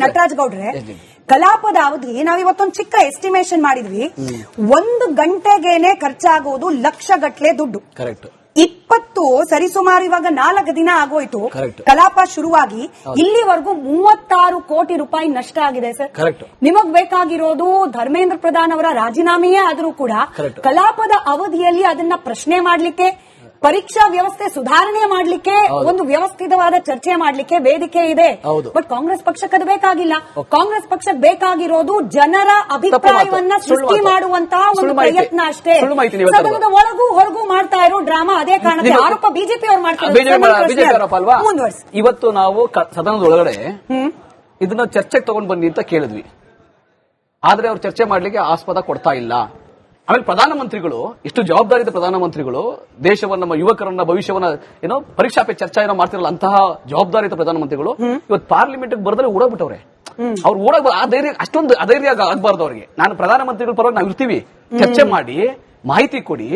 ನಟರಾಜ್ ಗೌಡ್ರೆ, ಕಲಾಪದ ಅವಧಿ ನಾವಿವತ್ತೊಂದು ಚಿಕ್ಕ ಎಸ್ಟಿಮೇಷನ್ ಮಾಡಿದ್ವಿ. 1 ಗಂಟೆಗೇನೆ ಖರ್ಚಾಗೋದು ಲಕ್ಷಗಟ್ಲೆ ದುಡ್ಡು. ಕರೆಕ್ಟ್. 20 ಸರಿಸುಮಾರು ಇವಾಗ 4 ದಿನ ಆಗೋಯ್ತು ಕಲಾಪ ಶುರುವಾಗಿ. ಇಲ್ಲಿವರೆಗೂ 36 ಕೋಟಿ ರೂಪಾಯಿ ನಷ್ಟ ಆಗಿದೆ ಸರ್. ನಿಮಗ್ ಬೇಕಾಗಿರೋದು ಧರ್ಮೇಂದ್ರ ಪ್ರಧಾನ್ ಅವರ ರಾಜೀನಾಮೆಯೇ ಆದ್ರೂ ಕೂಡ ಕಲಾಪದ ಅವಧಿಯಲ್ಲಿ ಅದನ್ನ ಪ್ರಶ್ನೆ ಮಾಡ್ಲಿಕ್ಕೆ, ಪರೀಕ್ಷಾ ವ್ಯವಸ್ಥೆ ಸುಧಾರಣೆ ಮಾಡಲಿಕ್ಕೆ, ಒಂದು ವ್ಯವಸ್ಥಿತವಾದ ಚರ್ಚೆ ಮಾಡಲಿಕ್ಕೆ ವೇದಿಕೆ ಇದೆ. ಬಟ್ ಕಾಂಗ್ರೆಸ್ ಪಕ್ಷಕ್ಕೆ ಅದು ಬೇಕಾಗಿಲ್ಲ. ಕಾಂಗ್ರೆಸ್ ಪಕ್ಷಕ್ಕೆ ಬೇಕಾಗಿರೋದು ಜನರ ಅಭಿಪ್ರಾಯವನ್ನ ಸೃಷ್ಟಿ ಮಾಡುವಂತಹ ಒಂದು ಪ್ರಯತ್ನ ಅಷ್ಟೇ. ಸದನದ ಒಳಗೂ ಹೊರಗೂ ಮಾಡ್ತಾ ಇರೋ ಡ್ರಾಮಾ. ಅದೇ ಕಾರಣಕ್ಕೆ ಆರೋಪ ಬಿಜೆಪಿ ಅವರು ಮಾಡ್ತಾರೆ. ಮುಂದುವರಿಸಿ. ಇವತ್ತು ನಾವು ಸದನದ ಒಳಗಡೆ ಇದನ್ನ ಚರ್ಚೆಗೆ ತಗೊಂಡು ಬನ್ನಿ ಅಂತ ಕೇಳಿದ್ವಿ, ಆದ್ರೆ ಅವ್ರು ಚರ್ಚೆ ಮಾಡ್ಲಿಕ್ಕೆ ಆಸ್ಪದ ಕೊಡ್ತಾ ಇಲ್ಲ. ಆಮೇಲೆ ಪ್ರಧಾನಮಂತ್ರಿಗಳು, ಎಷ್ಟು ಜವಾಬ್ದಾರಿದ ಪ್ರಧಾನಮಂತ್ರಿಗಳು, ದೇಶವನ್ನ, ನಮ್ಮ ಯುವಕರನ್ನ, ಭವಿಷ್ಯವನ್ನ ಪರೀಕ್ಷಾ ಪೇ ಚರ್ಚಾ ಏನೋ ಮಾಡ್ತಿರಲ್ಲ ಅಂತಹ ಜವಾಬ್ದಾರಿತ ಪ್ರಧಾನಮಂತ್ರಿಗಳು ಇವತ್ತು ಪಾರ್ಲಿಮೆಂಟ್ ಬರದಲ್ಲಿ ಓಡೋಗ್ಬಿಟ್ಟವ್ರೆ. ಅವ್ರು ಓಡೋಗ್ ಅಷ್ಟೊಂದು ಅಧೈರ್ಯ ಆಗಬಾರ್ದು ಅವ್ರಿಗೆ. ನಾನು ಪ್ರಧಾನಮಂತ್ರಿಗಳ ಪರವಾಗಿ ನಾವು ಇರ್ತೀವಿ, ಚರ್ಚೆ ಮಾಡಿ ಮಾಹಿತಿ ಕೊಡಿ,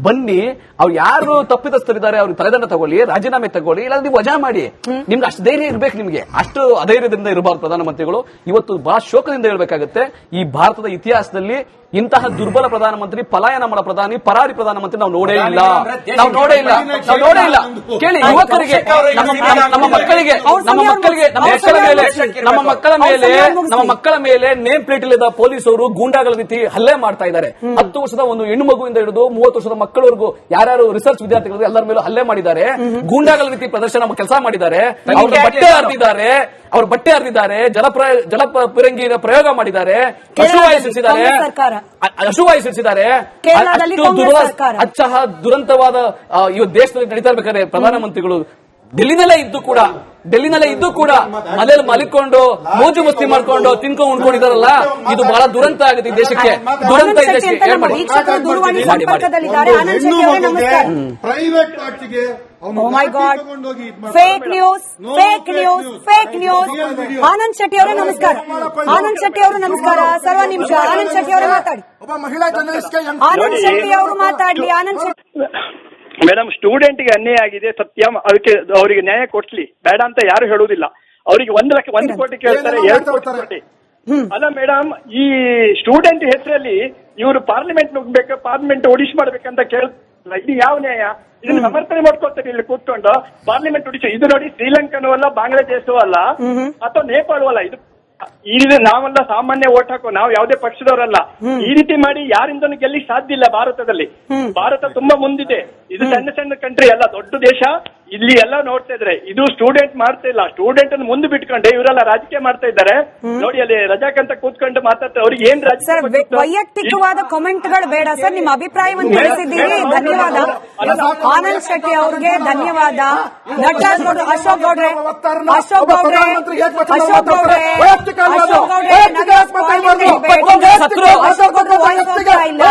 ಬನ್ನಿ, ಅವ್ರು ಯಾರು ತಪ್ಪಿತಸ್ಥರಿದ್ದಾರೆ ಅವ್ರಿಗೆ ತಲೆದಂಡ ತಗೊಳ್ಳಿ, ರಾಜೀನಾಮೆ ತಗೊಳ್ಳಿ, ಇಲ್ಲ ನೀವು ವಜಾ ಮಾಡಿ. ನಿಮ್ಗೆ ಅಷ್ಟು ಧೈರ್ಯ ಇರ್ಬೇಕು. ನಿಮ್ಗೆ ಅಷ್ಟು ಅಧೈರ್ಯದಿಂದ ಇರಬಾರ್ದು ಪ್ರಧಾನಮಂತ್ರಿಗಳು. ಇವತ್ತು ಬಹಳ ಶೋಕದಿಂದ ಹೇಳ್ಬೇಕಾಗುತ್ತೆ, ಈ ಭಾರತದ ಇತಿಹಾಸದಲ್ಲಿ ಇಂತಹ ದುರ್ಬಲ ಪ್ರಧಾನಮಂತ್ರಿ, ಪಲಾಯನ ಮಾಡೋ ಪ್ರಧಾನಿ, ಪರಾರಿ ಪ್ರಧಾನಮಂತ್ರಿ ನಾವು ನೋಡೇ ಇಲ್ಲ. ಕೇಳಿ, ಯುವಕರಿಗೆ, ನಮ್ಮ ಮಕ್ಕಳ ಮೇಲೆ ನೇಮ್ ಪ್ಲೇಟ್ ಇಲ್ಲದ ಪೊಲೀಸರು ಗೂಂಡಾಗಳ ರೀತಿ ಹಲ್ಲೆ ಮಾಡ್ತಾ ಇದ್ದಾರೆ. 10 ವರ್ಷದ ಒಂದು ಹೆಣ್ಣು ಮಗುವಿಂದ ಹಿಡಿದು 30 ವರ್ಷದ ಮಕ್ಕಳವರೆಗೂ ಯಾರ್ಯಾರು ರಿಸರ್ಚ್ ವಿದ್ಯಾರ್ಥಿಗಳು ಎಲ್ಲರ ಮೇಲೂ ಹಲ್ಲೆ ಮಾಡಿದ್ದಾರೆ. ಗೂಂಡಾಗಳ ರೀತಿ ಪ್ರದರ್ಶನ ಕೆಲಸ ಮಾಡಿದ್ದಾರೆ. ಅವ್ರ ಬಟ್ಟೆ ಹರಿದಿದ್ದಾರೆ, ಜಲ ಪಿರಂಗಿನ ಪ್ರಯೋಗ ಮಾಡಿದ್ದಾರೆ, ಅಶುವಾಯು ಸಿಡಿಸಿದ್ದಾರೆ. ಅಚ್ಚಹ ದುರಂತವಾದ ಇವ ದೇಶದಲ್ಲಿ ನಡೀತಾ ಇರ್ಬೇಕಾದ್ರೆ ಪ್ರಧಾನಮಂತ್ರಿಗಳು ಡೆಲ್ಲಿನಲ್ಲೇ ಇದ್ದು ಕೂಡ ಮನೆಯಲ್ಲಿ ಮಲಿಕೊಂಡು ಮೋಜು ಮಸ್ತಿ ಮಾಡ್ಕೊಂಡು ತಿನ್ಕೊಂಡು ಉಣ್ಕೊಂಡಿದಾರಲ್ಲ, ಇದು ಬಹಳ ದುರಂತ ಆಗಿದೆ ಈ ದೇಶಕ್ಕೆ. ದುರಂತ ಈ ದೇಶಕ್ಕೆ. Oh my God! Fake news. Anand Shetty ಅವರೇ ನಮಸ್ಕಾರ. ಸರ್ವ ನಿಮಿಷ ಆನಂದ್ ಶೆಟ್ಟಿ ಅವರೇ ಮಾತಾಡಿ. ಆನಂದ್ ಶೆಟ್ಟಿ ಅವರು ಮಾತಾಡ್ಲಿ. ಆನಂದ್ ಶೆಟ್ಟಿ ಮೇಡಮ್, ಸ್ಟೂಡೆಂಟ್ಗೆ ಅನ್ಯಾಯ ಆಗಿದೆ ಸತ್ಯ, ಅದಕ್ಕೆ ಅವರಿಗೆ ನ್ಯಾಯ ಕೊಡ್ಲಿ, ಬೇಡ ಅಂತ ಯಾರು ಹೇಳುವುದಿಲ್ಲ. ಅವರಿಗೆ 1 ಕೋಟಿ ಕೇಳ್ತಾರೆ, 2 ಕೋಟಿ. ಅಲ್ಲ ಮೇಡಮ್, ಈ ಸ್ಟೂಡೆಂಟ್ ಹೆಸರಲ್ಲಿ ಇವರು ಪಾರ್ಲಿಮೆಂಟ್ ಒಡಿಶ್ ಮಾಡ್ಬೇಕಂತ ಕೇಳ್ತಾರಲ್ಲ, ಇದು ಯಾವ ನ್ಯಾಯ? ಇದನ್ನ ಸಮರ್ಥನೆ ಮಾಡ್ಕೊಳ್ತಾರೆ ಇಲ್ಲಿ ಕೂತ್ಕೊಂಡು. ಪಾರ್ಲಿಮೆಂಟ್ ಒಡಿಶಾ ಇದು ನೋಡಿ, ಶ್ರೀಲಂಕನೂ ಅಲ್ಲ, ಬಾಂಗ್ಲಾದೇಶವೂ ಅಲ್ಲ, ಅಥವಾ ನೇಪಾಳವೂ ಅಲ್ಲ. ಇದು ನಾವೆಲ್ಲ ಸಾಮಾನ್ಯ ಓಟ್ ಹಾಕೋ, ನಾವು ಯಾವುದೇ ಪಕ್ಷದವರಲ್ಲ. ಈ ರೀತಿ ಮಾಡಿ ಯಾರಿಂದನೂ ಗೆಲ್ಲಿಕ್ ಸಾಧ್ಯ ಇಲ್ಲ ಭಾರತದಲ್ಲಿ. ಭಾರತ ತುಂಬಾ ಮುಂದಿದೆ. ಇದು ಸಣ್ಣ ಕಂಟ್ರಿ ಅಲ್ಲ, ದೊಡ್ಡ ದೇಶ. ಇಲ್ಲಿ ಎಲ್ಲ ನೋಡ್ತಾ ಇದ್ರೆ ಇದು ಸ್ಟೂಡೆಂಟ್ ಮಾಡ್ತಾ ಇಲ್ಲ. ಸ್ಟೂಡೆಂಟ್ ಅನ್ನು ಮುಂದೆ ಬಿಟ್ಕೊಂಡೆ ಇವರೆಲ್ಲ ರಾಜಕೀಯ ಮಾಡ್ತಾ ಇದ್ದಾರೆ. ನೋಡಿ, ಅಲ್ಲಿ ರಜಾಕಂತ ಕೂತ್ಕೊಂಡು ಮಾತಾಡ್ತಾರೆ. ಅವ್ರಿಗೆ ಏನ್ ವೈಯಕ್ತಿಕವಾದ ಕಾಮೆಂಟ್ಗಳು ಬೇಡ ಸರ್. ನಿಮ್ಮ ಅಭಿಪ್ರಾಯವನ್ನು ತಿಳಿಸಿದ್ದೀರಿ, ಧನ್ಯವಾದ. ಆನಂದ್ ಶೆಟ್ಟಿ ಅವರಿಗೆ ಧನ್ಯವಾದ. ನಟರಾಜ್ ಗೌಡ್ರೆ, ಅಶೋಕ್ ಗೌಡ್ರೆ ವಾಯ್ಸ್ ಹೋಗ್ತಾ ಇಲ್ಲ.